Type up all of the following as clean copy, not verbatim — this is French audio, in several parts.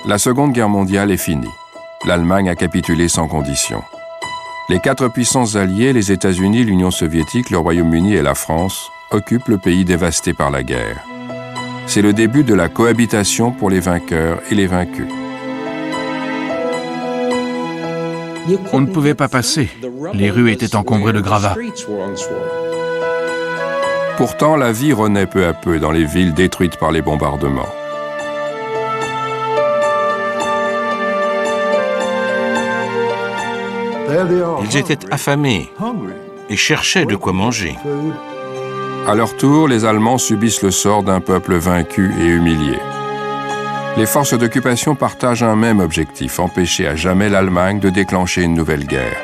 La Seconde Guerre mondiale est finie. L'Allemagne a capitulé sans condition. Les 4 puissances alliées, les États-Unis, l'Union soviétique, le Royaume-Uni et la France, occupent le pays dévasté par la guerre. C'est le début de la cohabitation pour les vainqueurs et les vaincus. On ne pouvait pas passer. Les rues étaient encombrées de gravats. Pourtant, la vie renaît peu à peu dans les villes détruites par les bombardements. Ils étaient affamés et cherchaient de quoi manger. À leur tour, les Allemands subissent le sort d'un peuple vaincu et humilié. Les forces d'occupation partagent un même objectif, empêcher à jamais l'Allemagne de déclencher une nouvelle guerre.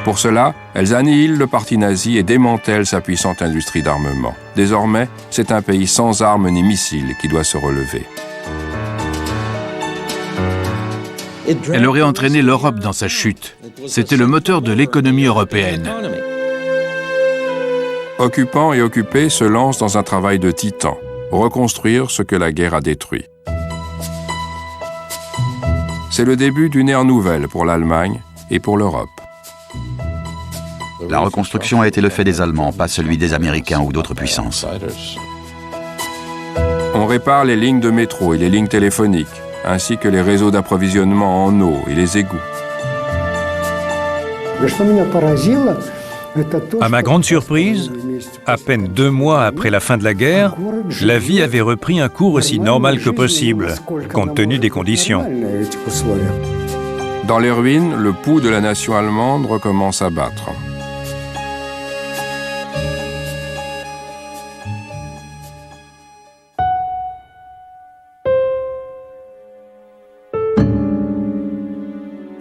Pour cela, elles annihilent le parti nazi et démantèlent sa puissante industrie d'armement. Désormais, c'est un pays sans armes ni missiles qui doit se relever. Elle aurait entraîné l'Europe dans sa chute. C'était le moteur de l'économie européenne. Occupants et occupés se lancent dans un travail de titan, reconstruire ce que la guerre a détruit. C'est le début d'une ère nouvelle pour l'Allemagne et pour l'Europe. La reconstruction a été le fait des Allemands, pas celui des Américains ou d'autres puissances. On répare les lignes de métro et les lignes téléphoniques, ainsi que les réseaux d'approvisionnement en eau et les égouts. À ma grande surprise, à peine 2 mois après la fin de la guerre, la vie avait repris un cours aussi normal que possible, compte tenu des conditions. Dans les ruines, le pouls de la nation allemande recommence à battre.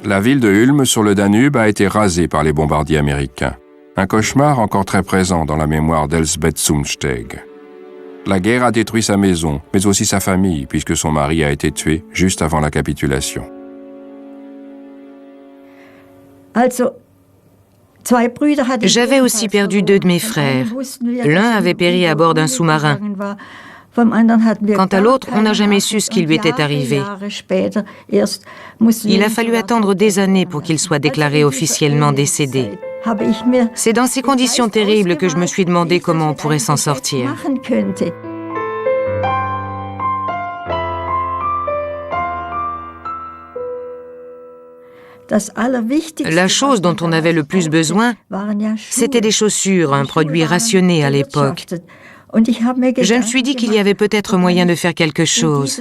La ville de Ulm sur le Danube a été rasée par les bombardiers américains. Un cauchemar encore très présent dans la mémoire d'Elsbeth Zumsteg. La guerre a détruit sa maison, mais aussi sa famille, puisque son mari a été tué juste avant la capitulation. J'avais aussi perdu 2 de mes frères. L'un avait péri à bord d'un sous-marin. Quant à l'autre, on n'a jamais su ce qui lui était arrivé. Il a fallu attendre des années pour qu'il soit déclaré officiellement décédé. C'est dans ces conditions terribles que je me suis demandé comment on pourrait s'en sortir. La chose dont on avait le plus besoin, c'était des chaussures, un produit rationné à l'époque. Je me suis dit qu'il y avait peut-être moyen de faire quelque chose.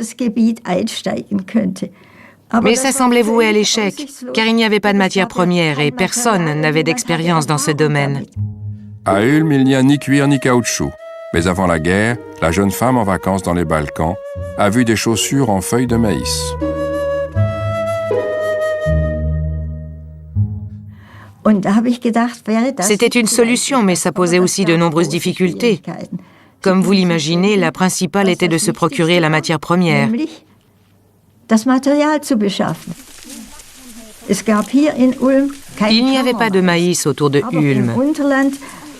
Mais ça semblait voué à l'échec, car il n'y avait pas de matière première et personne n'avait d'expérience dans ce domaine. À Ulm, il n'y a ni cuir ni caoutchouc. Mais avant la guerre, la jeune femme en vacances dans les Balkans a vu des chaussures en feuilles de maïs. C'était une solution, mais ça posait aussi de nombreuses difficultés. Comme vous l'imaginez, la principale était de se procurer la matière première. Il n'y avait pas de maïs autour de Ulm,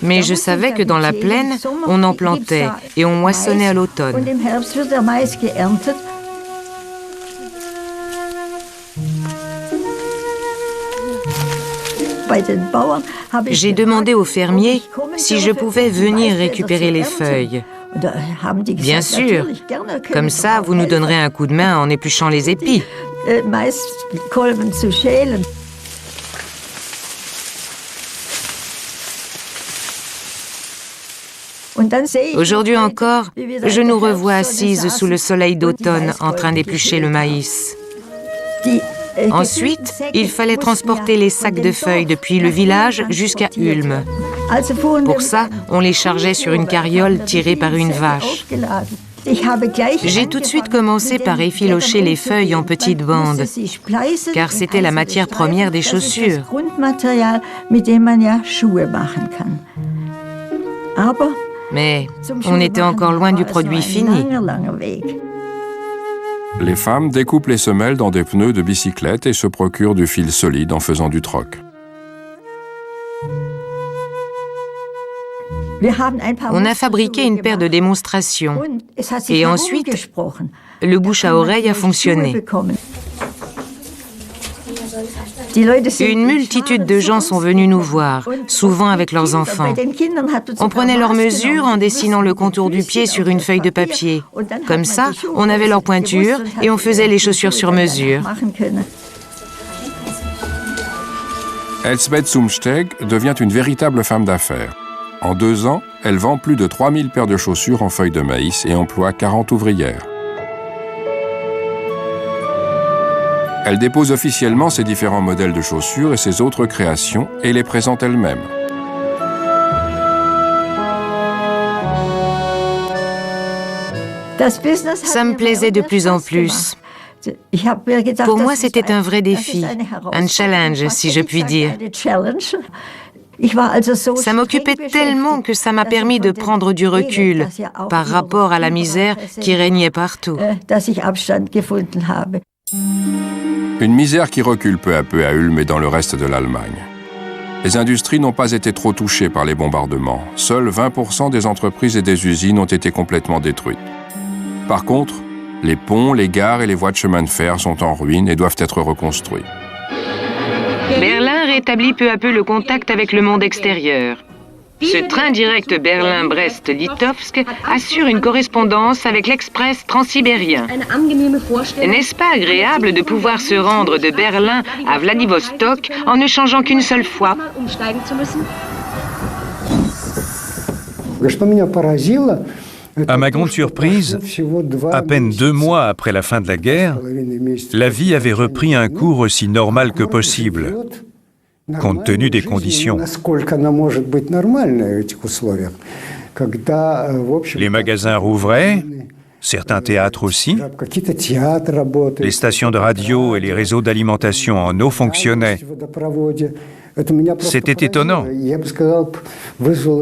mais je savais que dans la plaine, on en plantait et on moissonnait à l'automne. J'ai demandé aux fermiers si je pouvais venir récupérer les feuilles. Bien sûr, comme ça, vous nous donnerez un coup de main en épluchant les épis. Aujourd'hui encore, je nous revois assises sous le soleil d'automne en train d'éplucher le maïs. Ensuite, il fallait transporter les sacs de feuilles depuis le village jusqu'à Ulm. Pour ça, on les chargeait sur une carriole tirée par une vache. J'ai tout de suite commencé par effilocher les feuilles en petites bandes, car c'était la matière première des chaussures. Mais on était encore loin du produit fini. Les femmes découpent les semelles dans des pneus de bicyclette et se procurent du fil solide en faisant du troc. On a fabriqué une paire de démonstration et ensuite, le bouche à oreille a fonctionné. Une multitude de gens sont venus nous voir, souvent avec leurs enfants. On prenait leurs mesures en dessinant le contour du pied sur une feuille de papier. Comme ça, on avait leur pointure et on faisait les chaussures sur mesure. Elsbeth Zumsteg devient une véritable femme d'affaires. En 2 ans, elle vend plus de 3000 paires de chaussures en feuilles de maïs et emploie 40 ouvrières. Elle dépose officiellement ses différents modèles de chaussures et ses autres créations et les présente elle-même. Ça me plaisait de plus en plus. Pour moi, c'était un vrai défi, un challenge, si je puis dire. Ça m'occupait tellement que ça m'a permis de prendre du recul par rapport à la misère qui régnait partout. Une misère qui recule peu à peu à Ulm et dans le reste de l'Allemagne. Les industries n'ont pas été trop touchées par les bombardements. Seuls 20% des entreprises et des usines ont été complètement détruites. Par contre, les ponts, les gares et les voies de chemin de fer sont en ruine et doivent être reconstruits. Berlin rétablit peu à peu le contact avec le monde extérieur. Ce train direct Berlin-Brest-Litovsk assure une correspondance avec l'express transsibérien. N'est-ce pas agréable de pouvoir se rendre de Berlin à Vladivostok en ne changeant qu'une seule fois? À ma grande surprise, à peine 2 mois après la fin de la guerre, la vie avait repris un cours aussi normal que possible, compte tenu des conditions. Les magasins rouvraient, certains théâtres aussi, les stations de radio et les réseaux d'alimentation en eau fonctionnaient. C'était étonnant.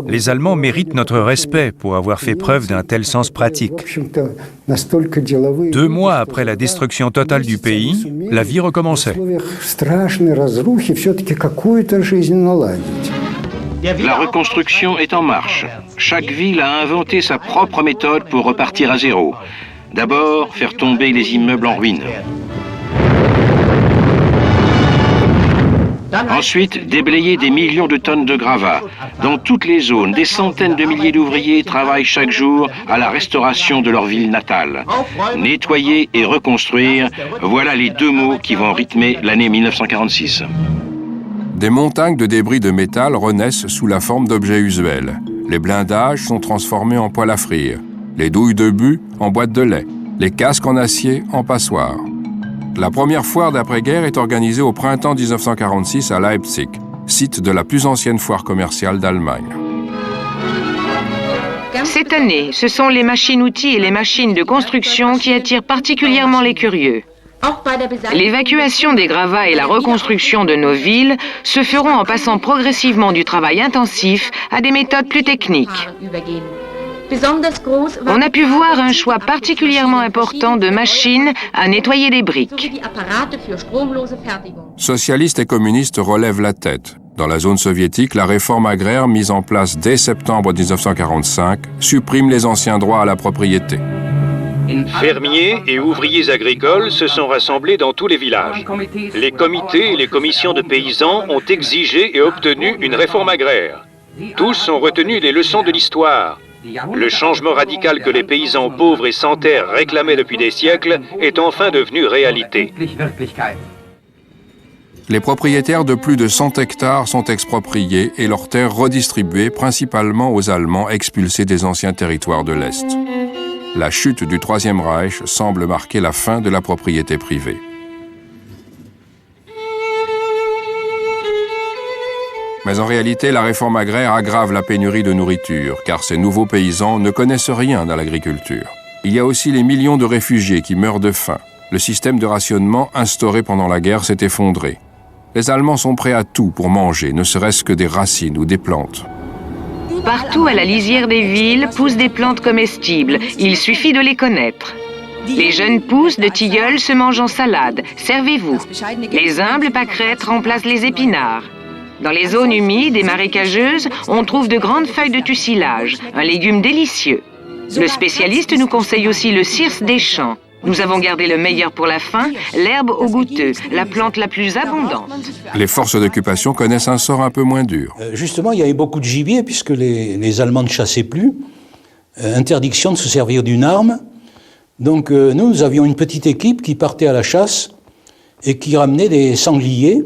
Les Allemands méritent notre respect pour avoir fait preuve d'un tel sens pratique. 2 mois après la destruction totale du pays, la vie recommençait. La reconstruction est en marche. Chaque ville a inventé sa propre méthode pour repartir à zéro. D'abord, faire tomber les immeubles en ruine. Ensuite, déblayer des millions de tonnes de gravats. Dans toutes les zones, des centaines de milliers d'ouvriers travaillent chaque jour à la restauration de leur ville natale. Nettoyer et reconstruire, voilà les 2 mots qui vont rythmer l'année 1946. Des montagnes de débris de métal renaissent sous la forme d'objets usuels. Les blindages sont transformés en poêle à frire, les douilles de but en boîtes de lait, les casques en acier en passoires. La première foire d'après-guerre est organisée au printemps 1946 à Leipzig, site de la plus ancienne foire commerciale d'Allemagne. Cette année, ce sont les machines-outils et les machines de construction qui attirent particulièrement les curieux. L'évacuation des gravats et la reconstruction de nos villes se feront en passant progressivement du travail intensif à des méthodes plus techniques. On a pu voir un choix particulièrement important de machines à nettoyer les briques. Socialistes et communistes relèvent la tête. Dans la zone soviétique, la réforme agraire mise en place dès septembre 1945 supprime les anciens droits à la propriété. Fermiers et ouvriers agricoles se sont rassemblés dans tous les villages. Les comités et les commissions de paysans ont exigé et obtenu une réforme agraire. Tous ont retenu les leçons de l'histoire. Le changement radical que les paysans pauvres et sans terre réclamaient depuis des siècles est enfin devenu réalité. Les propriétaires de plus de 100 hectares sont expropriés et leurs terres redistribuées principalement aux Allemands expulsés des anciens territoires de l'Est. La chute du Troisième Reich semble marquer la fin de la propriété privée. Mais en réalité, la réforme agraire aggrave la pénurie de nourriture, car ces nouveaux paysans ne connaissent rien à l'agriculture. Il y a aussi les millions de réfugiés qui meurent de faim. Le système de rationnement instauré pendant la guerre s'est effondré. Les Allemands sont prêts à tout pour manger, ne serait-ce que des racines ou des plantes. Partout à la lisière des villes poussent des plantes comestibles. Il suffit de les connaître. Les jeunes pousses de tilleuls se mangent en salade. Servez-vous. Les humbles pâquerettes remplacent les épinards. Dans les zones humides et marécageuses, on trouve de grandes feuilles de tussilage, un légume délicieux. Le spécialiste nous conseille aussi le cirse des champs. Nous avons gardé le meilleur pour la fin, l'herbe au goûteux, la plante la plus abondante. Les forces d'occupation connaissent un sort un peu moins dur. Justement, il y avait beaucoup de gibier puisque les Allemands ne chassaient plus. Interdiction de se servir d'une arme. Donc nous avions une petite équipe qui partait à la chasse et qui ramenait des sangliers.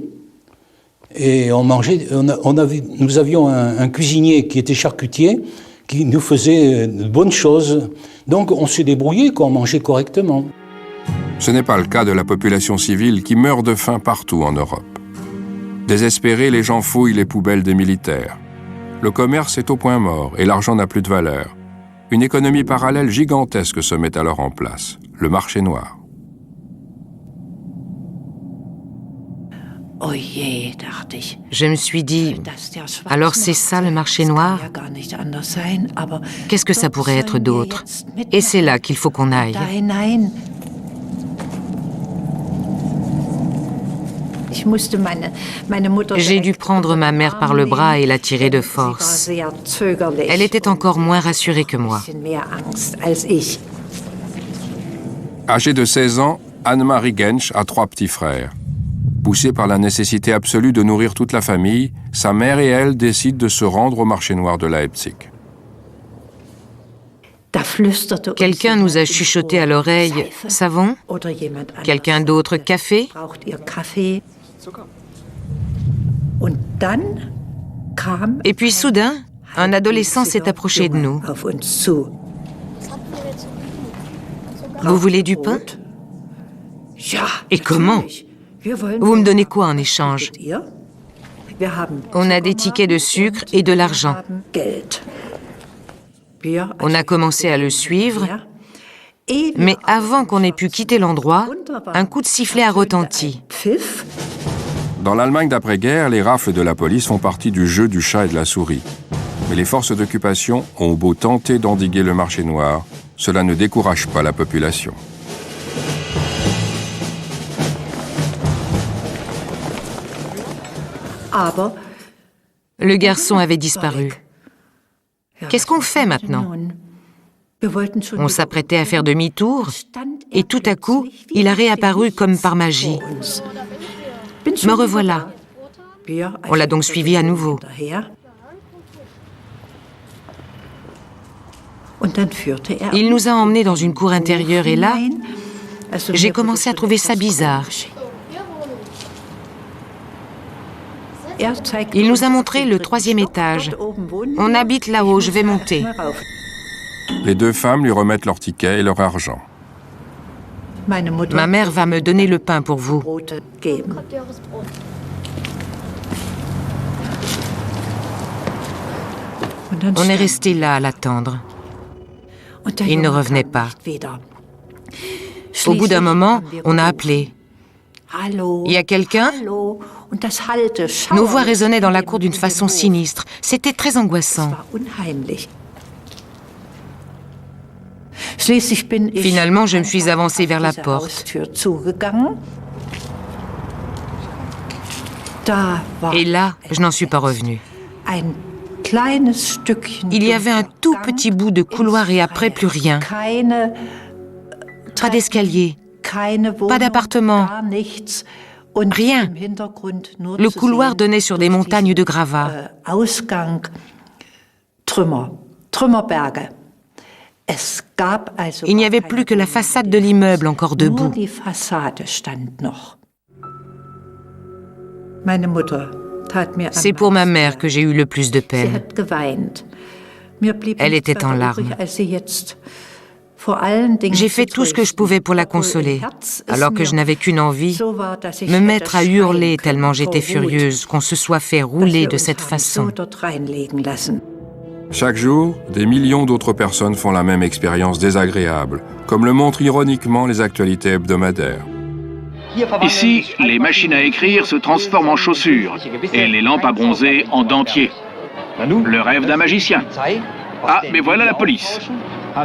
Et on mangeait. Nous avions un cuisinier qui était charcutier, qui nous faisait de bonnes choses. Donc on s'est débrouillé, on mangeait correctement. Ce n'est pas le cas de la population civile qui meurt de faim partout en Europe. Désespérés, les gens fouillent les poubelles des militaires. Le commerce est au point mort et l'argent n'a plus de valeur. Une économie parallèle gigantesque se met alors en place, le marché noir. Je me suis dit, alors c'est ça le marché noir? Qu'est-ce que ça pourrait être d'autre? Et c'est là qu'il faut qu'on aille. J'ai dû prendre ma mère par le bras et la tirer de force. Elle était encore moins rassurée que moi. Âgée de 16 ans, Annemarie Gensch a 3 petits frères. Poussée par la nécessité absolue de nourrir toute la famille, sa mère et elle décident de se rendre au marché noir de Leipzig. Quelqu'un nous a chuchoté à l'oreille « savon ?» Quelqu'un d'autre « café ?» Et puis soudain, un adolescent s'est approché de nous. « Vous voulez du pain ?» Et comment ? Vous me donnez quoi en échange? On a des tickets de sucre et de l'argent. On a commencé à le suivre, mais avant qu'on ait pu quitter l'endroit, un coup de sifflet a retenti. Dans l'Allemagne d'après-guerre, les rafles de la police font partie du jeu du chat et de la souris. Mais les forces d'occupation ont beau tenter d'endiguer le marché noir, cela ne décourage pas la population. Le garçon avait disparu. Qu'est-ce qu'on fait maintenant? On s'apprêtait à faire demi-tour et tout à coup, il a réapparu comme par magie. Me revoilà. On l'a donc suivi à nouveau. Il nous a emmenés dans une cour intérieure et là, j'ai commencé à trouver ça bizarre. Il nous a montré le 3e étage. On habite là-haut, je vais monter. Les 2 femmes lui remettent leur ticket et leur argent. Ma mère va me donner le pain pour vous. On est resté là à l'attendre. Il ne revenait pas. Au bout d'un moment, on a appelé. Il y a quelqu'un? Nos voix résonnaient dans la cour d'une façon sinistre. C'était très angoissant. Finalement, je me suis avancée vers la porte. Et là, je n'en suis pas revenue. Il y avait un tout petit bout de couloir et après, plus rien. Pas d'escalier, pas d'appartement, rien. Le couloir donnait sur des montagnes de gravats. Il n'y avait plus que la façade de l'immeuble encore debout. C'est pour ma mère que j'ai eu le plus de peine. Elle était en larmes. J'ai fait tout ce que je pouvais pour la consoler, alors que je n'avais qu'une envie, me mettre à hurler tellement j'étais furieuse qu'on se soit fait rouler de cette façon. Chaque jour, des millions d'autres personnes font la même expérience désagréable, comme le montrent ironiquement les actualités hebdomadaires. Ici, les machines à écrire se transforment en chaussures et les lampes à bronzer en dentiers. Le rêve d'un magicien. Ah, mais voilà la police.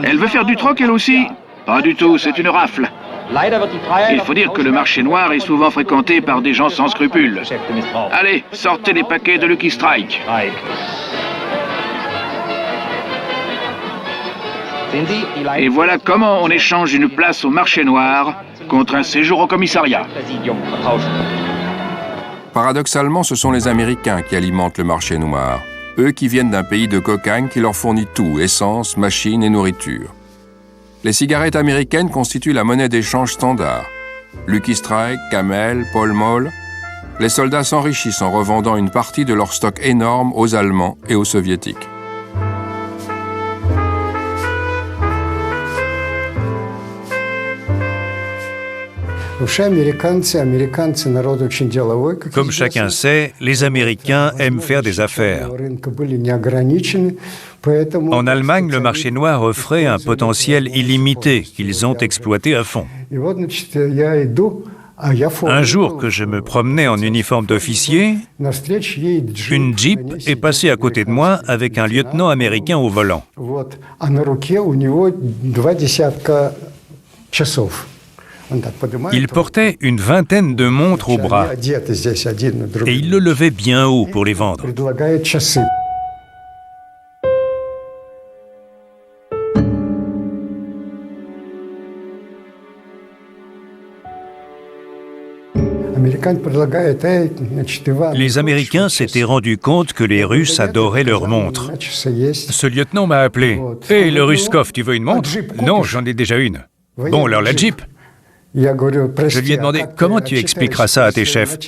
Elle veut faire du troc, elle aussi? Pas du tout, c'est une rafle. Il faut dire que le marché noir est souvent fréquenté par des gens sans scrupules. Allez, sortez les paquets de Lucky Strike. Et voilà comment on échange une place au marché noir contre un séjour au commissariat. Paradoxalement, ce sont les Américains qui alimentent le marché noir. Eux qui viennent d'un pays de cocagne qui leur fournit tout, essence, machines et nourriture. Les cigarettes américaines constituent la monnaie d'échange standard. Lucky Strike, Camel, Pall Mall. Les soldats s'enrichissent en revendant une partie de leur stock énorme aux Allemands et aux Soviétiques. Comme chacun sait, les Américains aiment faire des affaires. En Allemagne, le marché noir offrait un potentiel illimité qu'ils ont exploité à fond. Un jour que je me promenais en uniforme d'officier, une Jeep est passée à côté de moi avec un lieutenant américain au volant. Il portait une vingtaine de montres au bras et il le levait bien haut pour les vendre. Les Américains s'étaient rendus compte que les Russes adoraient leurs montres. Ce lieutenant m'a appelé. « Hé, le Ruskov, tu veux une montre ?»« Non, j'en ai déjà une. »« Bon, alors la Jeep ?» Je lui ai demandé « Comment tu expliqueras ça à tes chefs ?»«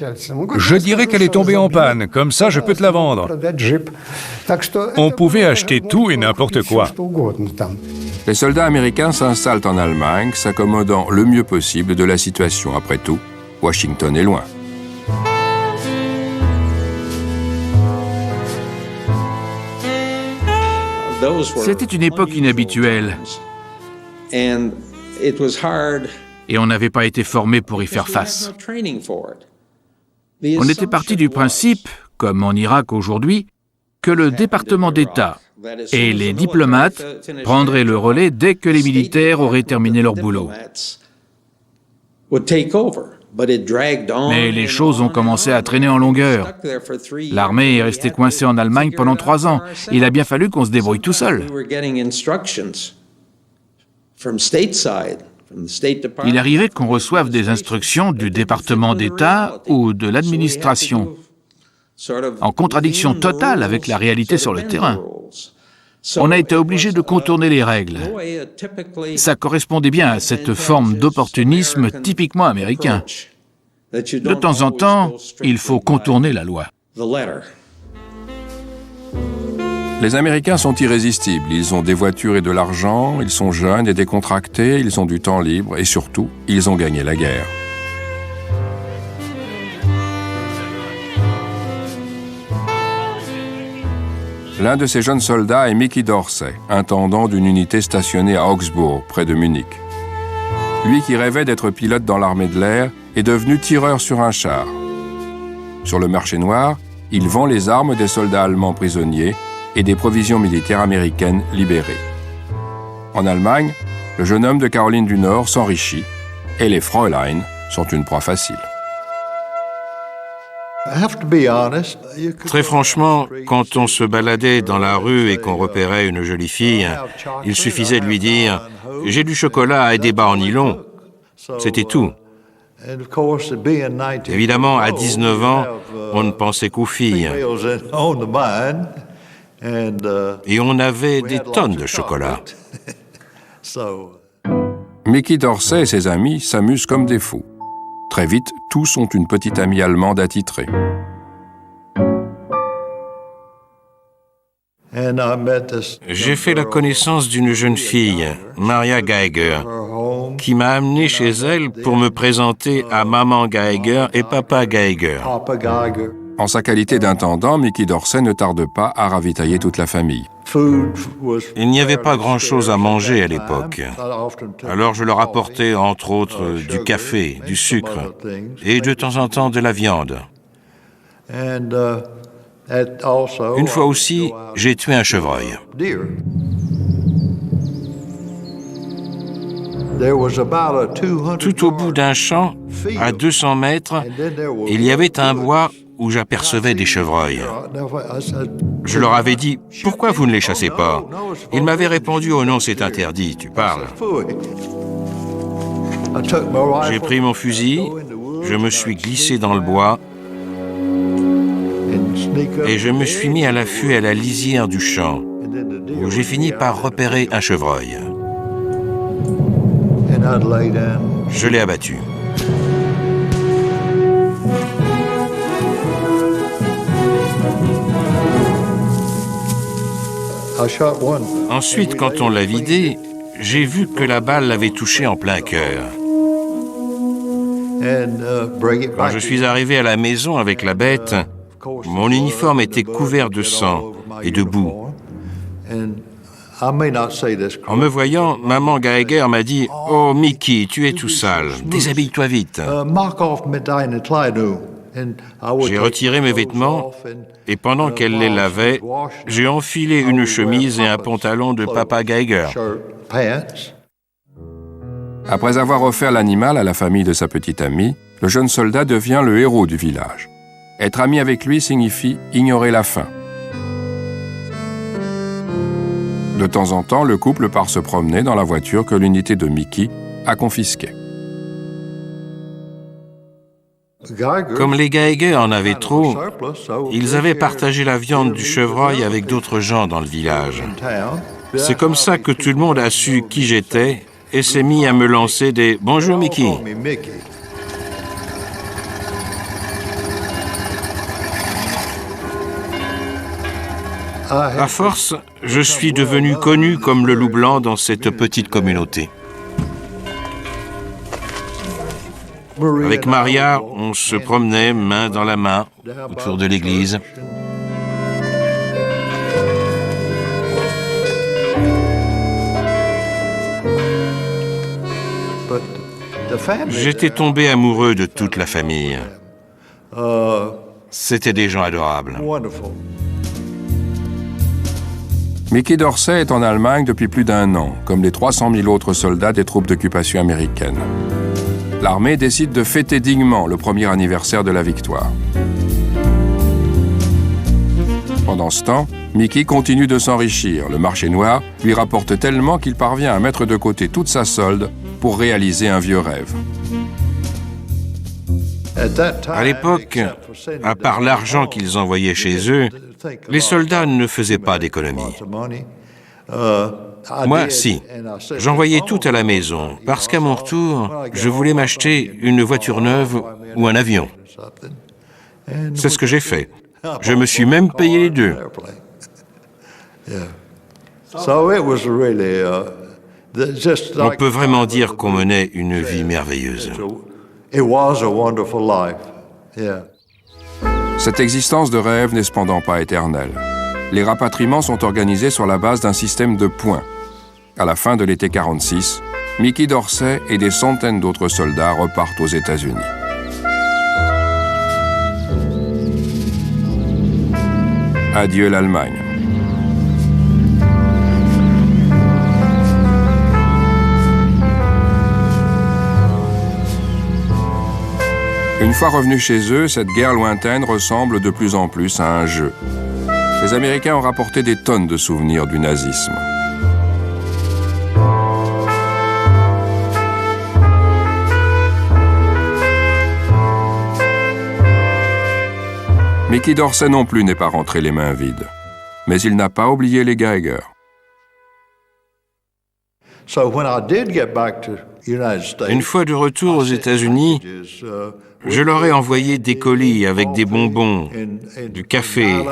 Je dirais qu'elle est tombée en panne, comme ça je peux te la vendre. » On pouvait acheter tout et n'importe quoi. Les soldats américains s'installent en Allemagne, s'accommodant le mieux possible de la situation. Après tout, Washington est loin. C'était une époque inhabituelle. Et on n'avait pas été formé pour y faire face. On était parti du principe, comme en Irak aujourd'hui, que le département d'État et les diplomates prendraient le relais dès que les militaires auraient terminé leur boulot. Mais les choses ont commencé à traîner en longueur. L'armée est restée coincée en Allemagne pendant 3 ans. Il a bien fallu qu'on se débrouille tout seul. Il arrivait qu'on reçoive des instructions du département d'État ou de l'administration, en contradiction totale avec la réalité sur le terrain. On a été obligé de contourner les règles. Ça correspondait bien à cette forme d'opportunisme typiquement américain. De temps en temps, il faut contourner la loi. Les Américains sont irrésistibles. Ils ont des voitures et de l'argent, ils sont jeunes et décontractés, ils ont du temps libre et surtout, ils ont gagné la guerre. L'un de ces jeunes soldats est Mickey Dorsey, intendant d'une unité stationnée à Augsbourg, près de Munich. Lui qui rêvait d'être pilote dans l'armée de l'air est devenu tireur sur un char. Sur le marché noir, il vend les armes des soldats allemands prisonniers et des provisions militaires américaines libérées. En Allemagne, le jeune homme de Caroline du Nord s'enrichit et les Fräulein sont une proie facile. Très franchement, quand on se baladait dans la rue et qu'on repérait une jolie fille, il suffisait de lui dire « J'ai du chocolat et des bas en nylon ». C'était tout. Évidemment, à 19 ans, on ne pensait qu'aux filles. Et on avait des tonnes de chocolat. Mickey Dorsey et ses amis s'amusent comme des fous. Très vite, tous ont une petite amie allemande attitrée. J'ai fait la connaissance d'une jeune fille, Maria Geiger, qui m'a amené chez elle pour me présenter à Maman Geiger et Papa Geiger. En sa qualité d'intendant, Mickey Dorsey ne tarde pas à ravitailler toute la famille. Il n'y avait pas grand-chose à manger à l'époque. Alors je leur apportais, entre autres, du café, du sucre et de temps en temps de la viande. Une fois aussi, j'ai tué un chevreuil. Tout au bout d'un champ, à 200 mètres, il y avait un bois où j'apercevais des chevreuils. Je leur avais dit « Pourquoi vous ne les chassez pas ?» Ils m'avaient répondu « Oh non, c'est interdit, tu parles. » J'ai pris mon fusil, je me suis glissé dans le bois et je me suis mis à l'affût à la lisière du champ, où j'ai fini par repérer un chevreuil. Je l'ai abattu. Ensuite, quand on l'a vidé, j'ai vu que la balle l'avait touché en plein cœur. Quand je suis arrivé à la maison avec la bête, mon uniforme était couvert de sang et de boue. En me voyant, maman Geiger m'a dit « Oh, Mickey, tu es tout sale, déshabille-toi vite. » J'ai retiré mes vêtements et pendant qu'elle les lavait, j'ai enfilé une chemise et un pantalon de Papa Geiger. Après avoir offert l'animal à la famille de sa petite amie, le jeune soldat devient le héros du village. Être ami avec lui signifie ignorer la faim. De temps en temps, le couple part se promener dans la voiture que l'unité de Mickey a confisquée. Comme les Geiger en avaient trop, ils avaient partagé la viande du chevreuil avec d'autres gens dans le village. C'est comme ça que tout le monde a su qui j'étais et s'est mis à me lancer des « Bonjour Mickey ». À force, je suis devenu connu comme le loup blanc dans cette petite communauté. Avec Maria, on se promenait main dans la main autour de l'église. J'étais tombé amoureux de toute la famille. C'étaient des gens adorables. Mickey Dorsey est en Allemagne depuis plus d'1 an, comme les 300 000 autres soldats des troupes d'occupation américaines. L'armée décide de fêter dignement le premier anniversaire de la victoire. Pendant ce temps, Mickey continue de s'enrichir. Le marché noir lui rapporte tellement qu'il parvient à mettre de côté toute sa solde pour réaliser un vieux rêve. À l'époque, à part l'argent qu'ils envoyaient chez eux, les soldats ne faisaient pas d'économie. Moi, si. J'envoyais tout à la maison, parce qu'à mon retour, je voulais m'acheter une voiture neuve ou un avion. C'est ce que j'ai fait. Je me suis même payé les deux. On peut vraiment dire qu'on menait une vie merveilleuse. Cette existence de rêve n'est cependant pas éternelle. Les rapatriements sont organisés sur la base d'un système de points. À la fin de l'été 46, Mickey Dorsey et des centaines d'autres soldats repartent aux États-Unis. Adieu l'Allemagne. Une fois revenus chez eux, cette guerre lointaine ressemble de plus en plus à un jeu. Les Américains ont rapporté des tonnes de souvenirs du nazisme. Mickey Dorsey non plus n'est pas rentré les mains vides. Mais il n'a pas oublié les Geiger. Une fois de retour aux États-Unis, je leur ai envoyé des colis avec des bonbons, du café,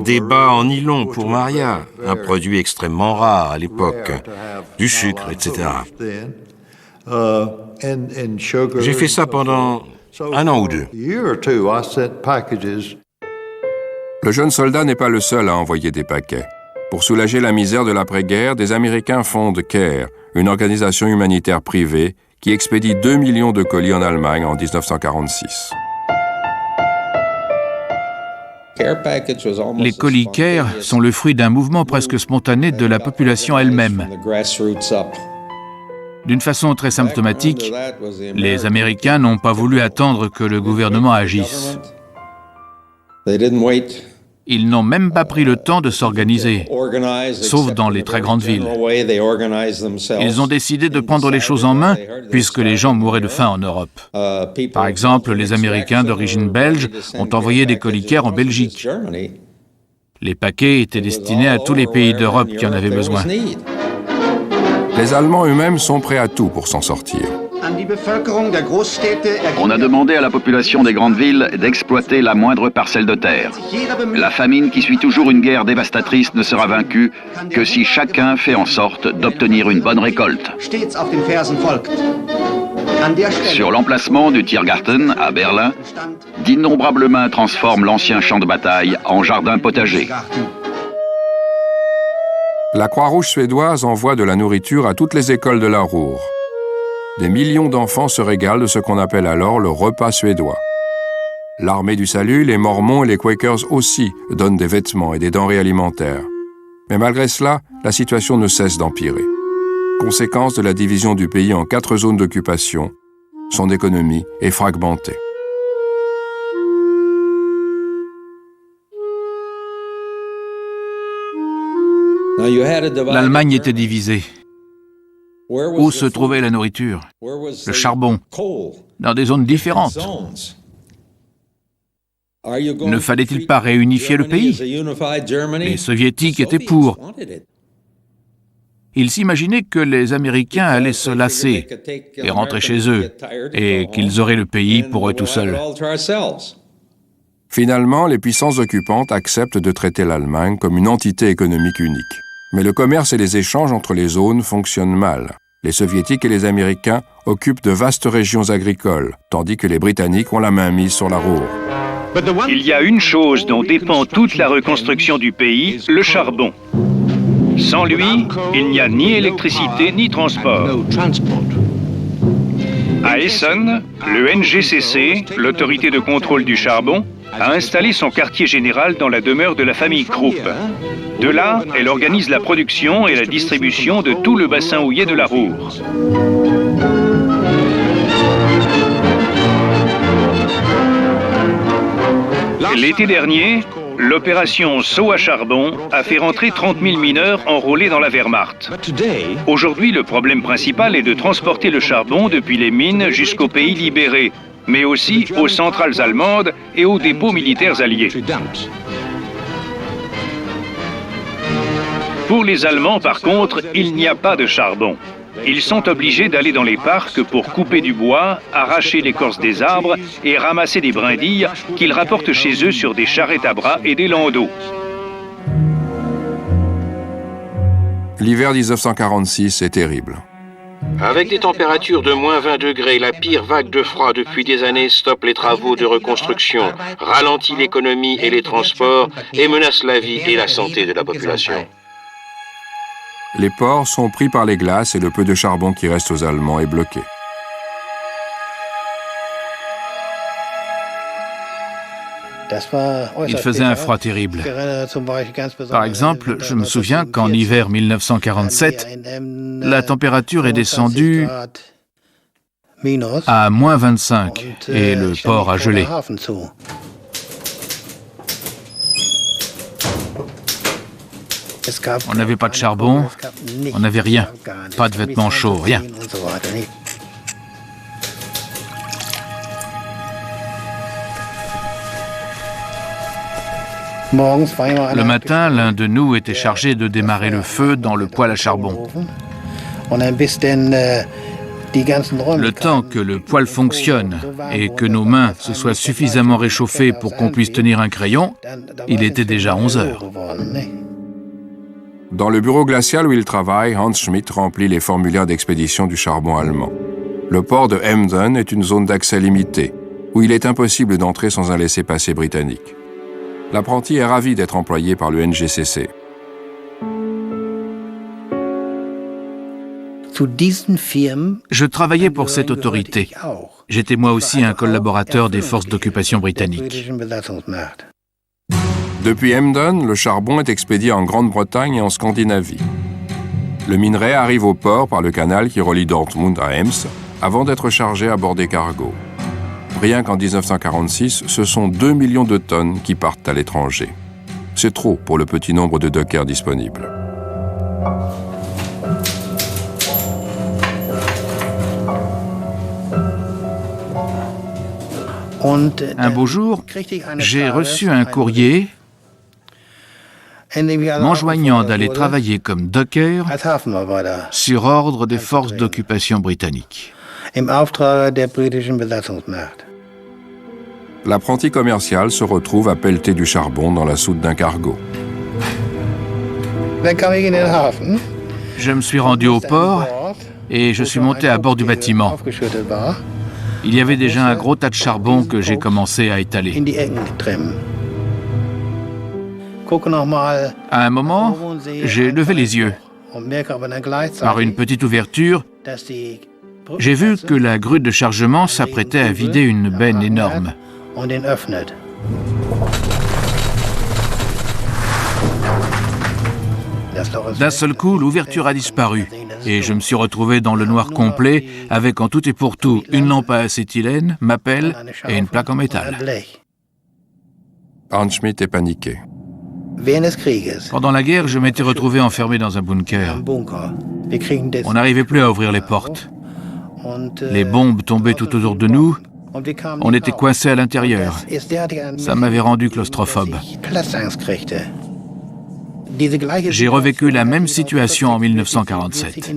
des bas en nylon pour Maria, un produit extrêmement rare à l'époque, du sucre, etc. J'ai fait ça pendant 1 an ou 2. Le jeune soldat n'est pas le seul à envoyer des paquets. Pour soulager la misère de l'après-guerre, des Américains fondent CARE, une organisation humanitaire privée qui expédie 2 millions de colis en Allemagne en 1946. Les colis CARE sont le fruit d'un mouvement presque spontané de la population elle-même. D'une façon très symptomatique, les Américains n'ont pas voulu attendre que le gouvernement agisse. Ils n'ont même pas pris le temps de s'organiser, sauf dans les très grandes villes. Ils ont décidé de prendre les choses en main, puisque les gens mouraient de faim en Europe. Par exemple, les Américains d'origine belge ont envoyé des colicères en Belgique. Les paquets étaient destinés à tous les pays d'Europe qui en avaient besoin. Les Allemands eux-mêmes sont prêts à tout pour s'en sortir. On a demandé à la population des grandes villes d'exploiter la moindre parcelle de terre. La famine qui suit toujours une guerre dévastatrice ne sera vaincue que si chacun fait en sorte d'obtenir une bonne récolte. Sur l'emplacement du Tiergarten, à Berlin, d'innombrables mains transforment l'ancien champ de bataille en jardin potager. La Croix-Rouge suédoise envoie de la nourriture à toutes les écoles de la Ruhr. Des millions d'enfants se régalent de ce qu'on appelle alors le repas suédois. L'armée du salut, les Mormons et les Quakers aussi donnent des vêtements et des denrées alimentaires. Mais malgré cela, la situation ne cesse d'empirer. Conséquence de la division du pays en 4 zones d'occupation, son économie est fragmentée. L'Allemagne était divisée. Où se trouvait la nourriture? Le charbon, dans des zones différentes. Ne fallait-il pas réunifier le pays? Les Soviétiques étaient pour. Ils s'imaginaient que les Américains allaient se lasser et rentrer chez eux, et qu'ils auraient le pays pour eux tout seuls. Finalement, les puissances occupantes acceptent de traiter l'Allemagne comme une entité économique unique. Mais le commerce et les échanges entre les zones fonctionnent mal. Les Soviétiques et les Américains occupent de vastes régions agricoles, tandis que les Britanniques ont la main mise sur la Ruhr. Il y a une chose dont dépend toute la reconstruction du pays, le charbon. Sans lui, il n'y a ni électricité ni transport. À Essen, le NGCC, l'autorité de contrôle du charbon, a installé son quartier général dans la demeure de la famille Krupp. De là, elle organise la production et la distribution de tout le bassin houiller de la Ruhr. L'été dernier, l'opération Saut à charbon a fait rentrer 30 000 mineurs enrôlés dans la Wehrmacht. Aujourd'hui, le problème principal est de transporter le charbon depuis les mines jusqu'aux pays libérés, mais aussi aux centrales allemandes et aux dépôts militaires alliés. Pour les Allemands, par contre, il n'y a pas de charbon. Ils sont obligés d'aller dans les parcs pour couper du bois, arracher l'écorce des arbres et ramasser des brindilles qu'ils rapportent chez eux sur des charrettes à bras et des landaux. L'hiver 1946 est terrible. Avec des températures de moins 20 degrés, la pire vague de froid depuis des années stoppe les travaux de reconstruction, ralentit l'économie et les transports et menace la vie et la santé de la population. Les ports sont pris par les glaces et le peu de charbon qui reste aux Allemands est bloqué. Il faisait un froid terrible. Par exemple, je me souviens qu'en hiver 1947, la température est descendue à moins 25 et le port a gelé. On n'avait pas de charbon, on n'avait rien, pas de vêtements chauds, rien. Le matin, l'un de nous était chargé de démarrer le feu dans le poêle à charbon. Le temps que le poêle fonctionne et que nos mains se soient suffisamment réchauffées pour qu'on puisse tenir un crayon, il était déjà 11 heures. Dans le bureau glacial où il travaille, Hans Schmidt remplit les formulaires d'expédition du charbon allemand. Le port de Emden est une zone d'accès limitée, où il est impossible d'entrer sans un laissez-passer britannique. L'apprenti est ravi d'être employé par le NGCC. Je travaillais pour cette autorité. J'étais moi aussi un collaborateur des forces d'occupation britanniques. Depuis Emden, le charbon est expédié en Grande-Bretagne et en Scandinavie. Le minerai arrive au port par le canal qui relie Dortmund à Ems avant d'être chargé à bord des cargos. Rien qu'en 1946, ce sont 2 millions de tonnes qui partent à l'étranger. C'est trop pour le petit nombre de dockers disponibles. Un beau jour, j'ai reçu un courrier m'enjoignant d'aller travailler comme docker sur ordre des forces d'occupation britanniques. L'apprenti commercial se retrouve à pelleter du charbon dans la soute d'un cargo. Je me suis rendu au port et je suis monté à bord du bâtiment. Il y avait déjà un gros tas de charbon que j'ai commencé à étaler. À un moment, j'ai levé les yeux. Par une petite ouverture, j'ai vu que la grue de chargement s'apprêtait à vider une benne énorme. D'un seul coup, l'ouverture a disparu et je me suis retrouvé dans le noir complet avec en tout et pour tout une lampe à acétylène, ma pelle et une plaque en métal. Arne Schmidt est paniqué. Pendant la guerre, je m'étais retrouvé enfermé dans un bunker. On n'arrivait plus à ouvrir les portes. Les bombes tombaient tout autour de nous. On était coincés à l'intérieur. Ça m'avait rendu claustrophobe. J'ai revécu la même situation en 1947.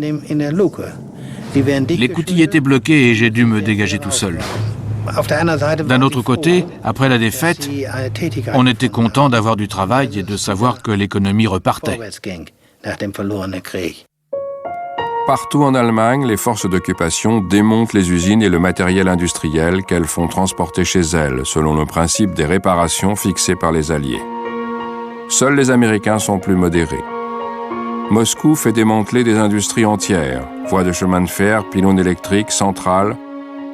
L'écoutille était bloquée et j'ai dû me dégager tout seul. D'un autre côté, après la défaite, on était content d'avoir du travail et de savoir que l'économie repartait. Partout en Allemagne, les forces d'occupation démontent les usines et le matériel industriel qu'elles font transporter chez elles, selon le principe des réparations fixées par les Alliés. Seuls les Américains sont plus modérés. Moscou fait démanteler des industries entières, voies de chemin de fer, pylônes électriques, centrales.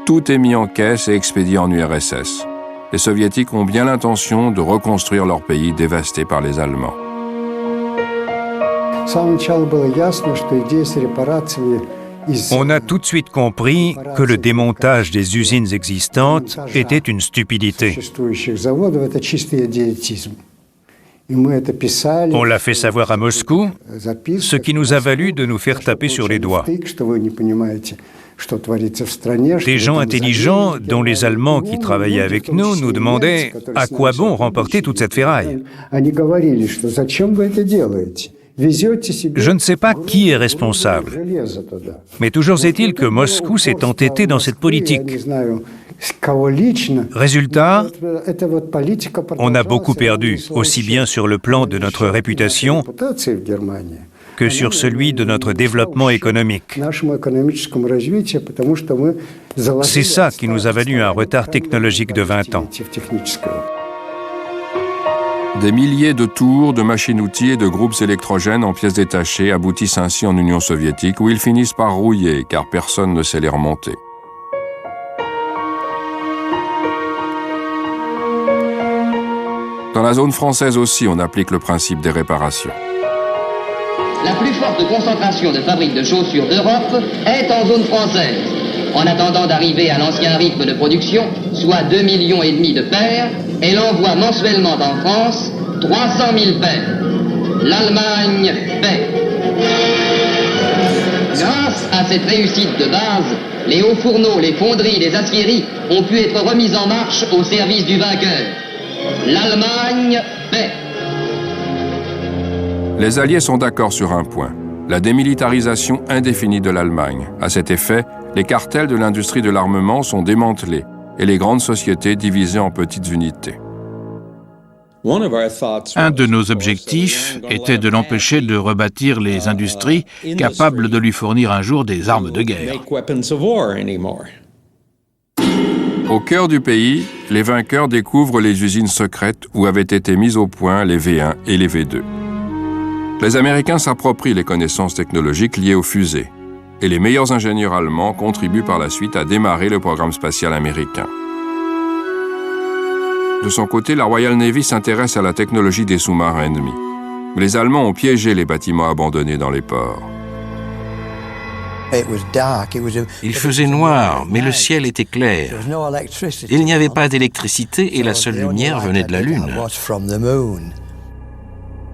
Tout est mis en caisse et expédié en URSS. Les Soviétiques ont bien l'intention de reconstruire leur pays dévasté par les Allemands. On a tout de suite compris que le démontage des usines existantes était une stupidité. On l'a fait savoir à Moscou, ce qui nous a valu de nous faire taper sur les doigts. Des gens intelligents, dont les Allemands qui travaillaient avec nous, nous demandaient à quoi bon remporter toute cette ferraille. Je ne sais pas qui est responsable, mais toujours est-il que Moscou s'est entêté dans cette politique. Résultat, on a beaucoup perdu, aussi bien sur le plan de notre réputation que sur celui de notre développement économique. C'est ça qui nous a valu un retard technologique de 20 ans. Des milliers de tours, de machines-outils et de groupes électrogènes en pièces détachées aboutissent ainsi en Union soviétique où ils finissent par rouiller car personne ne sait les remonter. Dans la zone française aussi, on applique le principe des réparations. La plus forte concentration de fabriques de chaussures d'Europe est en zone française. En attendant d'arriver à l'ancien rythme de production, soit 2,5 millions de paires, elle envoie mensuellement en France 300 000 paires. L'Allemagne paie. Grâce à cette réussite de base, les hauts fourneaux, les fonderies, les aciéries ont pu être remises en marche au service du vainqueur. L'Allemagne paie. Les Alliés sont d'accord sur un point, la démilitarisation indéfinie de l'Allemagne. À cet effet, les cartels de l'industrie de l'armement sont démantelés et les grandes sociétés divisées en petites unités. Un de nos objectifs était de l'empêcher de rebâtir les industries capables de lui fournir un jour des armes de guerre. Au cœur du pays, les vainqueurs découvrent les usines secrètes où avaient été mises au point les V1 et les V2. Les Américains s'approprient les connaissances technologiques liées aux fusées, et les meilleurs ingénieurs allemands contribuent par la suite à démarrer le programme spatial américain. De son côté, la Royal Navy s'intéresse à la technologie des sous-marins ennemis. Mais les Allemands ont piégé les bâtiments abandonnés dans les ports. Il faisait noir, mais le ciel était clair. Il n'y avait pas d'électricité et la seule lumière venait de la Lune.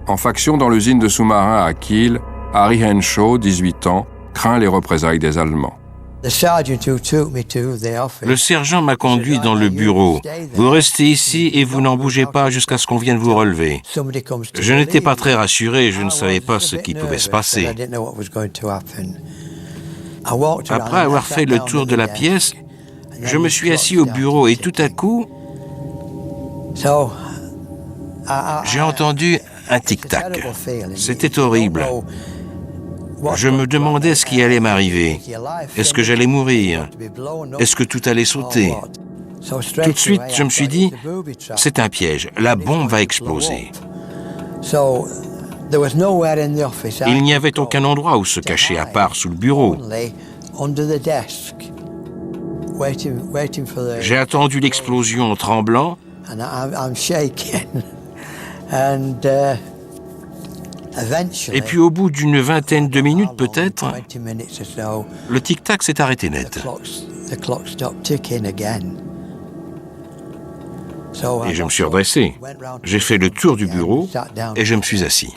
En faction dans l'usine de sous-marins à Kiel, Harry Henshaw, 18 ans, craint les représailles des Allemands. Le sergent m'a conduit dans le bureau. Vous restez ici et vous n'en bougez pas jusqu'à ce qu'on vienne vous relever. Je n'étais pas très rassuré, je ne savais pas ce qui pouvait se passer. Après avoir fait le tour de la pièce, je me suis assis au bureau et tout à coup, j'ai entendu un tic-tac. C'était horrible. Je me demandais ce qui allait m'arriver. Est-ce que j'allais mourir? Est-ce que tout allait sauter? Tout de suite, je me suis dit, c'est un piège, la bombe va exploser. Il n'y avait aucun endroit où se cacher à part sous le bureau. J'ai attendu l'explosion en tremblant. Et puis au bout d'une vingtaine de minutes peut-être, le tic-tac s'est arrêté net. Et je me suis redressé. J'ai fait le tour du bureau et je me suis assis.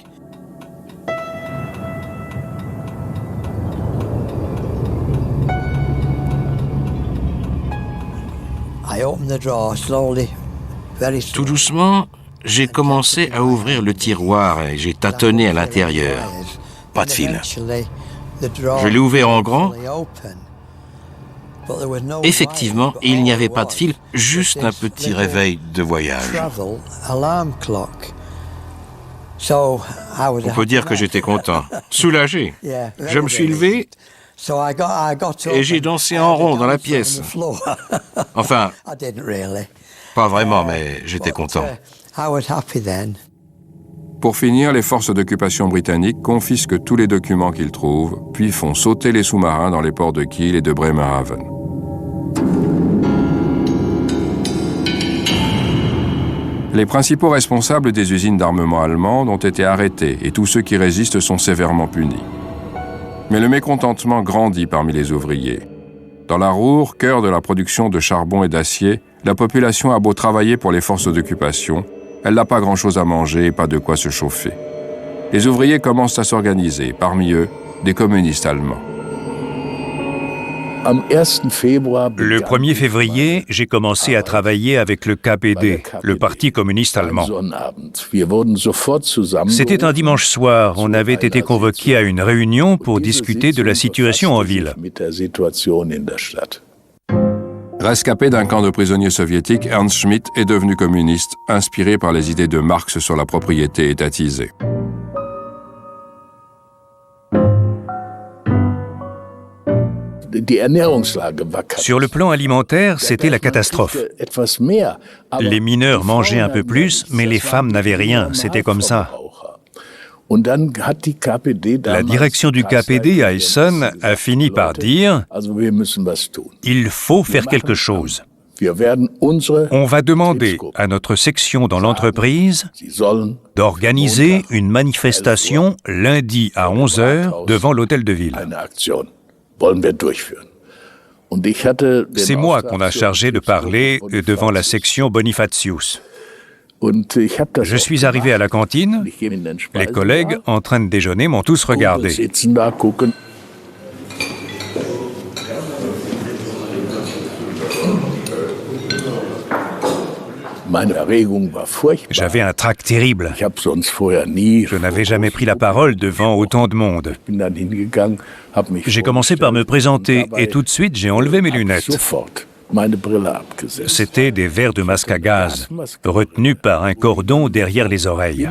Tout doucement, j'ai commencé à ouvrir le tiroir et j'ai tâtonné à l'intérieur. Pas de fil. Je l'ai ouvert en grand. Effectivement, il n'y avait pas de fil, juste un petit réveil de voyage. On peut dire que j'étais content, soulagé. Je me suis levé et j'ai dansé en rond dans la pièce. Enfin, pas vraiment, mais j'étais content. Pour finir, les forces d'occupation britanniques confisquent tous les documents qu'ils trouvent, puis font sauter les sous-marins dans les ports de Kiel et de Bremerhaven. Les principaux responsables des usines d'armement allemandes ont été arrêtés et tous ceux qui résistent sont sévèrement punis. Mais le mécontentement grandit parmi les ouvriers. Dans la Ruhr, cœur de la production de charbon et d'acier, la population a beau travailler pour les forces d'occupation, elle n'a pas grand-chose à manger et pas de quoi se chauffer. Les ouvriers commencent à s'organiser, parmi eux, des communistes allemands. Le 1er février, j'ai commencé à travailler avec le KPD, le Parti communiste allemand. C'était un dimanche soir, on avait été convoqués à une réunion pour discuter de la situation en ville. Rescapé d'un camp de prisonniers soviétiques, Ernst Schmidt est devenu communiste, inspiré par les idées de Marx sur la propriété étatisée. Sur le plan alimentaire, c'était la catastrophe. Les mineurs mangeaient un peu plus, mais les femmes n'avaient rien, c'était comme ça. La direction du KPD à Essen a fini par dire « Il faut faire quelque chose. On va demander à notre section dans l'entreprise d'organiser une manifestation lundi à 11h devant l'hôtel de ville. » C'est moi qu'on a chargé de parler devant la section Bonifatius. Je suis arrivé à la cantine, les collègues en train de déjeuner m'ont tous regardé. J'avais un trac terrible. Je n'avais jamais pris la parole devant autant de monde. J'ai commencé par me présenter et tout de suite j'ai enlevé mes lunettes. C'était des verres de masque à gaz, retenus par un cordon derrière les oreilles.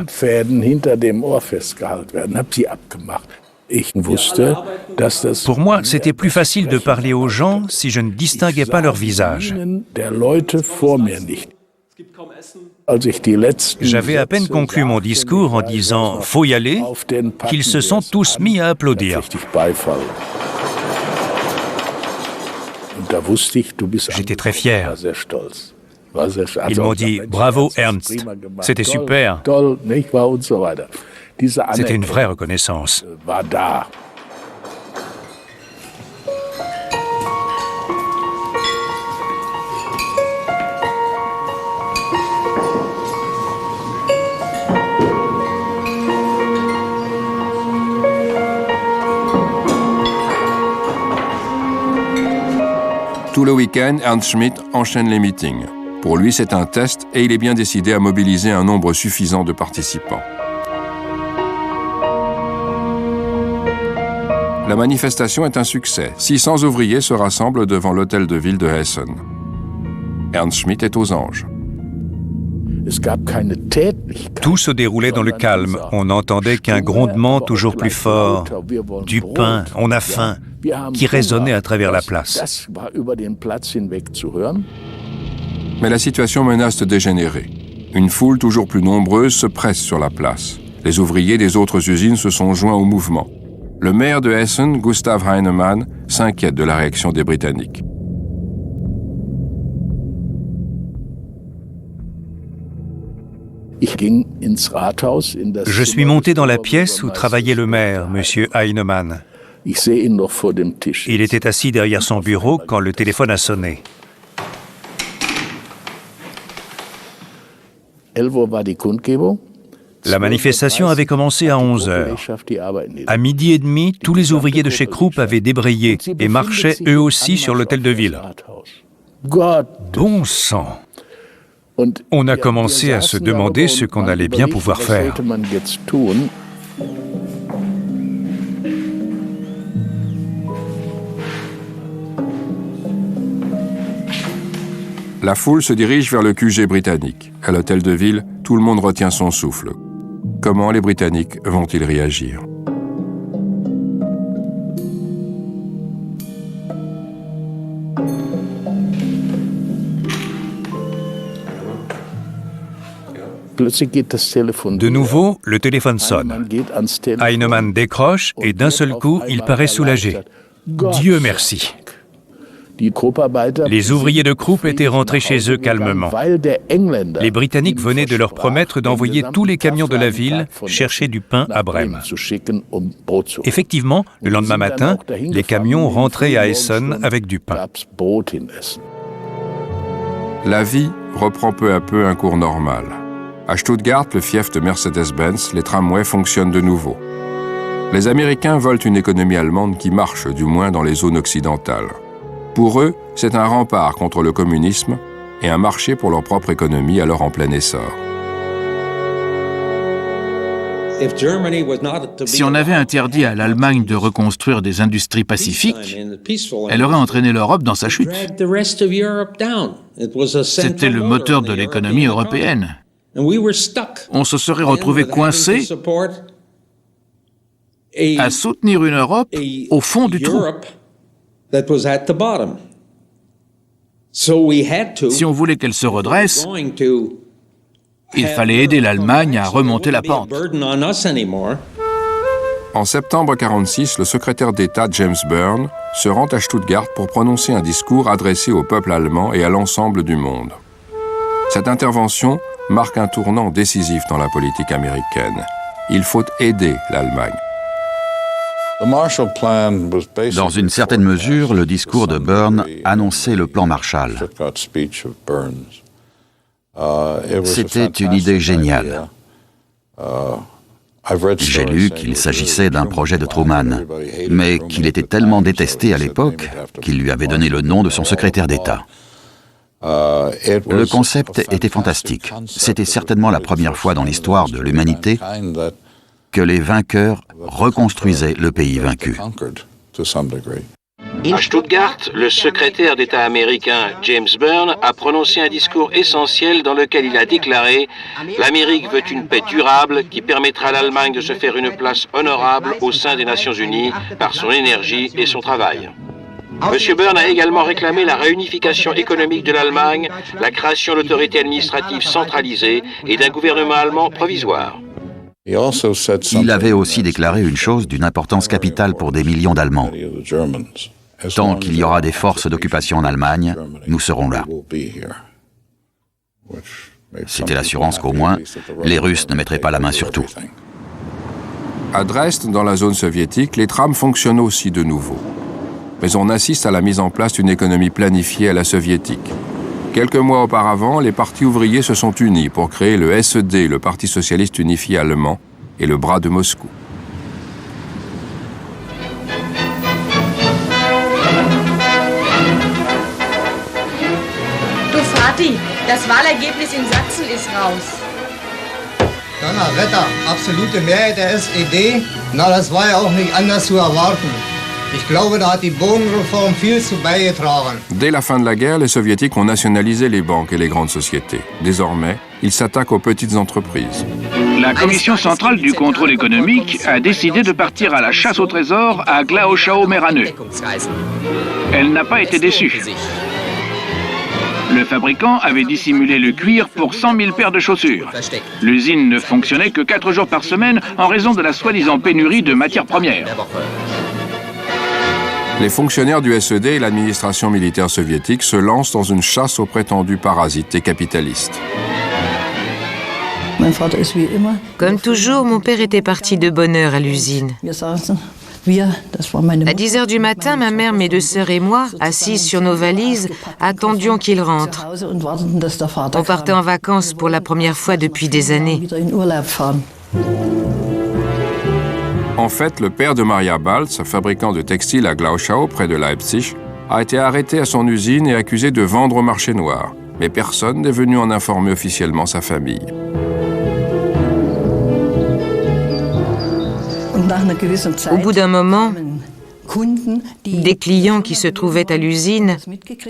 Pour moi, c'était plus facile de parler aux gens si je ne distinguais pas leur visage. J'avais à peine conclu mon discours en disant « faut y aller » qu'ils se sont tous mis à applaudir. J'étais très fier. Ils m'ont dit « bravo Ernst, c'était super ». C'était une vraie reconnaissance. le week-end, Ernst Schmidt enchaîne les meetings. Pour lui, c'est un test et il est bien décidé à mobiliser un nombre suffisant de participants. La manifestation est un succès. 600 ouvriers se rassemblent devant l'hôtel de ville de Essen. Ernst Schmidt est aux anges. Tout se déroulait dans le calme. On n'entendait qu'un grondement toujours plus fort. Du pain, on a faim, qui résonnait à travers la place. Mais la situation menace de dégénérer. Une foule toujours plus nombreuse se presse sur la place. Les ouvriers des autres usines se sont joints au mouvement. Le maire de Essen, Gustav Heinemann, s'inquiète de la réaction des Britanniques. Je suis monté dans la pièce où travaillait le maire, M. Heinemann. Il était assis derrière son bureau quand le téléphone a sonné. La manifestation avait commencé à 11 heures. À 12h30, tous les ouvriers de chez Krupp avaient débrayé et marchaient eux aussi sur l'hôtel de ville. Bon sang! On a commencé à se demander ce qu'on allait bien pouvoir faire. La foule se dirige vers le QG britannique. À l'hôtel de ville, tout le monde retient son souffle. Comment les Britanniques vont-ils réagir ? De nouveau, le téléphone sonne. Heinemann décroche et d'un seul coup, il paraît soulagé. Dieu merci. Les ouvriers de Krupp étaient rentrés chez eux calmement. Les Britanniques venaient de leur promettre d'envoyer tous les camions de la ville chercher du pain à Brême. Effectivement, le lendemain matin, les camions rentraient à Essen avec du pain. La vie reprend peu à peu un cours normal. À Stuttgart, le fief de Mercedes-Benz, les tramways fonctionnent de nouveau. Les Américains veulent une économie allemande qui marche, du moins dans les zones occidentales. Pour eux, c'est un rempart contre le communisme et un marché pour leur propre économie alors en plein essor. Si on avait interdit à l'Allemagne de reconstruire des industries pacifiques, elle aurait entraîné l'Europe dans sa chute. C'était le moteur de l'économie européenne. On se serait retrouvé coincé à soutenir une Europe au fond du trou. Si on voulait qu'elle se redresse, il fallait aider l'Allemagne à remonter la pente. En septembre 1946, le secrétaire d'État James Byrne se rend à Stuttgart pour prononcer un discours adressé au peuple allemand et à l'ensemble du monde. Cette intervention marque un tournant décisif dans la politique américaine. Il faut aider l'Allemagne. Dans une certaine mesure, le discours de Byrne annonçait le plan Marshall. C'était une idée géniale. J'ai lu qu'il s'agissait d'un projet de Truman, mais qu'il était tellement détesté à l'époque qu'il lui avait donné le nom de son secrétaire d'État. Le concept était fantastique. C'était certainement la première fois dans l'histoire de l'humanité que les vainqueurs reconstruisaient le pays vaincu. À Stuttgart, le secrétaire d'État américain James Byrne a prononcé un discours essentiel dans lequel il a déclaré « L'Amérique veut une paix durable qui permettra à l'Allemagne de se faire une place honorable au sein des Nations Unies par son énergie et son travail ». M. Byrne a également réclamé la réunification économique de l'Allemagne, la création d'autorités administratives centralisées et d'un gouvernement allemand provisoire. Il avait aussi déclaré une chose d'une importance capitale pour des millions d'Allemands. Tant qu'il y aura des forces d'occupation en Allemagne, nous serons là. C'était l'assurance qu'au moins, les Russes ne mettraient pas la main sur tout. À Dresde, dans la zone soviétique, les trams fonctionnent aussi de nouveau. Mais on assiste à la mise en place d'une économie planifiée à la soviétique. Quelques mois auparavant, les partis ouvriers se sont unis pour créer le SED, le Parti socialiste unifié allemand, et le bras de Moscou. Vati, das Wahlergebnis in Sachsen ist raus. Donnerwetter, absolute Mehrheit der SED. Na, das war ja auch nicht anders zu erwarten. Ich glaube, da hat die Bodenreform viel zu beigetragen. Dès la fin de la guerre, les soviétiques ont nationalisé les banques et les grandes sociétés. Désormais, ils s'attaquent aux petites entreprises. La Commission centrale du contrôle économique a décidé de partir à la chasse au trésor à Glauchau-Meraneux. Elle n'a pas été déçue. Le fabricant avait dissimulé le cuir pour 100 000 paires de chaussures. L'usine ne fonctionnait que 4 jours par semaine en raison de la soi-disant pénurie de matières premières. Les fonctionnaires du SED et l'administration militaire soviétique se lancent dans une chasse aux prétendus parasites et capitalistes. Comme toujours, mon père était parti de bonne heure à l'usine. À 10 heures du matin, ma mère, mes 2 sœurs et moi, assises sur nos valises, attendions qu'il rentre. On partait en vacances pour la première fois depuis des années. En fait, le père de Maria Balz, fabricant de textiles à Glauchau, près de Leipzig, a été arrêté à son usine et accusé de vendre au marché noir. Mais personne n'est venu en informer officiellement sa famille. Au bout d'un moment, des clients qui se trouvaient à l'usine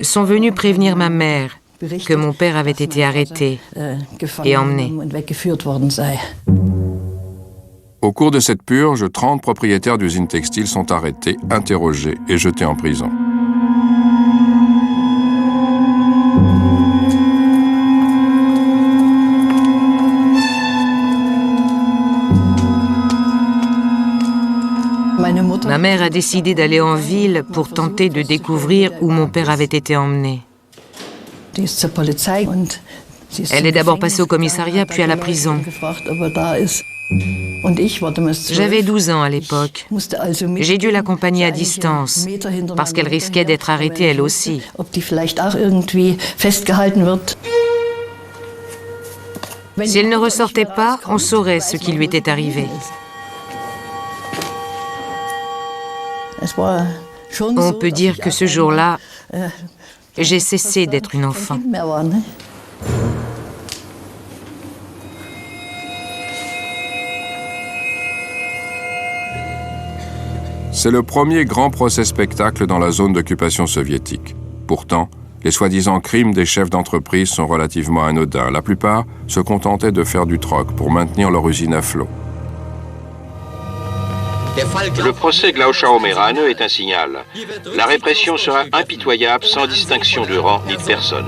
sont venus prévenir ma mère que mon père avait été arrêté et emmené. Au cours de cette purge, 30 propriétaires d'usines textiles sont arrêtés, interrogés et jetés en prison. Ma mère a décidé d'aller en ville pour tenter de découvrir où mon père avait été emmené. Elle est d'abord passée au commissariat, puis à la prison. J'avais 12 ans à l'époque. J'ai dû l'accompagner à distance, parce qu'elle risquait d'être arrêtée elle aussi. Si elle ne ressortait pas, on saurait ce qui lui était arrivé. On peut dire que ce jour-là, j'ai cessé d'être une enfant. C'est le premier grand procès-spectacle dans la zone d'occupation soviétique. Pourtant, les soi-disant crimes des chefs d'entreprise sont relativement anodins. La plupart se contentaient de faire du troc pour maintenir leur usine à flot. Le procès Glauchau-Meraneux est un signal. La répression sera impitoyable sans distinction de rang ni de personne.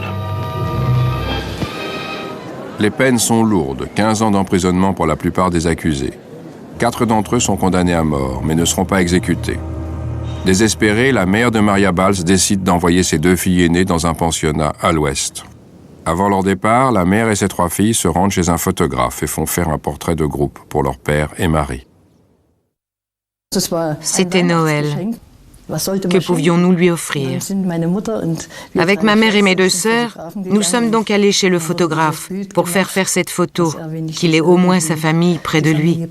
Les peines sont lourdes, 15 ans d'emprisonnement pour la plupart des accusés. 4 d'entre eux sont condamnés à mort, mais ne seront pas exécutés. Désespérée, la mère de Maria Balz décide d'envoyer ses 2 filles aînées dans un pensionnat à l'ouest. Avant leur départ, la mère et ses 3 filles se rendent chez un photographe et font faire un portrait de groupe pour leur père et mari. C'était Noël. Que pouvions-nous lui offrir? Avec ma mère et mes 2 sœurs, nous sommes donc allés chez le photographe pour faire cette photo, qu'il ait au moins sa famille près de lui.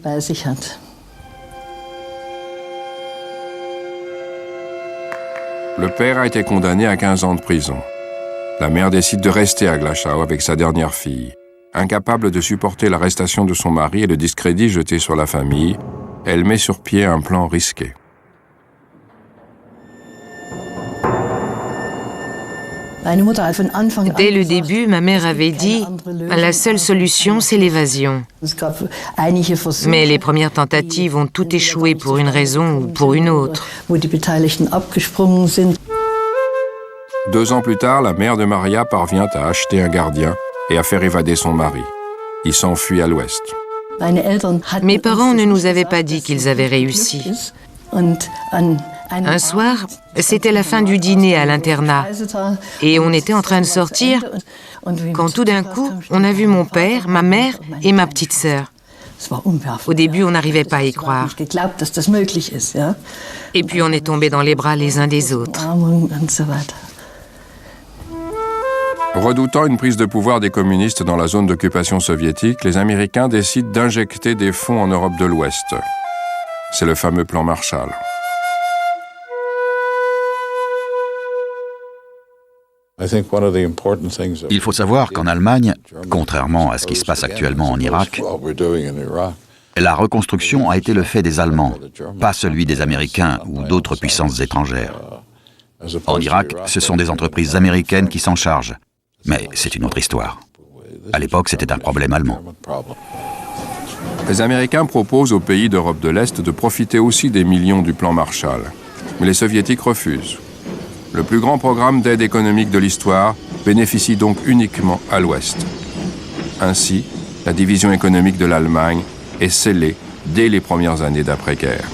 Le père a été condamné à 15 ans de prison. La mère décide de rester à Glauchau avec sa dernière fille. Incapable de supporter l'arrestation de son mari et le discrédit jeté sur la famille, elle met sur pied un plan risqué. Dès le début, ma mère avait dit « La seule solution, c'est l'évasion ». Mais les premières tentatives ont toutes échoué pour une raison ou pour une autre. 2 ans plus tard, la mère de Maria parvient à acheter un gardien et à faire évader son mari. Il s'enfuit à l'ouest. Mes parents ne nous avaient pas dit qu'ils avaient réussi. Un soir, c'était la fin du dîner à l'internat et on était en train de sortir quand tout d'un coup, on a vu mon père, ma mère et ma petite sœur. Au début, on n'arrivait pas à y croire. Et puis on est tombés dans les bras les uns des autres. Redoutant une prise de pouvoir des communistes dans la zone d'occupation soviétique, les Américains décident d'injecter des fonds en Europe de l'Ouest. C'est le fameux plan Marshall. Il faut savoir qu'en Allemagne, contrairement à ce qui se passe actuellement en Irak, la reconstruction a été le fait des Allemands, pas celui des Américains ou d'autres puissances étrangères. En Irak, ce sont des entreprises américaines qui s'en chargent. Mais c'est une autre histoire. À l'époque, c'était un problème allemand. Les Américains proposent aux pays d'Europe de l'Est de profiter aussi des millions du plan Marshall. Mais les Soviétiques refusent. Le plus grand programme d'aide économique de l'histoire bénéficie donc uniquement à l'Ouest. Ainsi, la division économique de l'Allemagne est scellée dès les premières années d'après-guerre.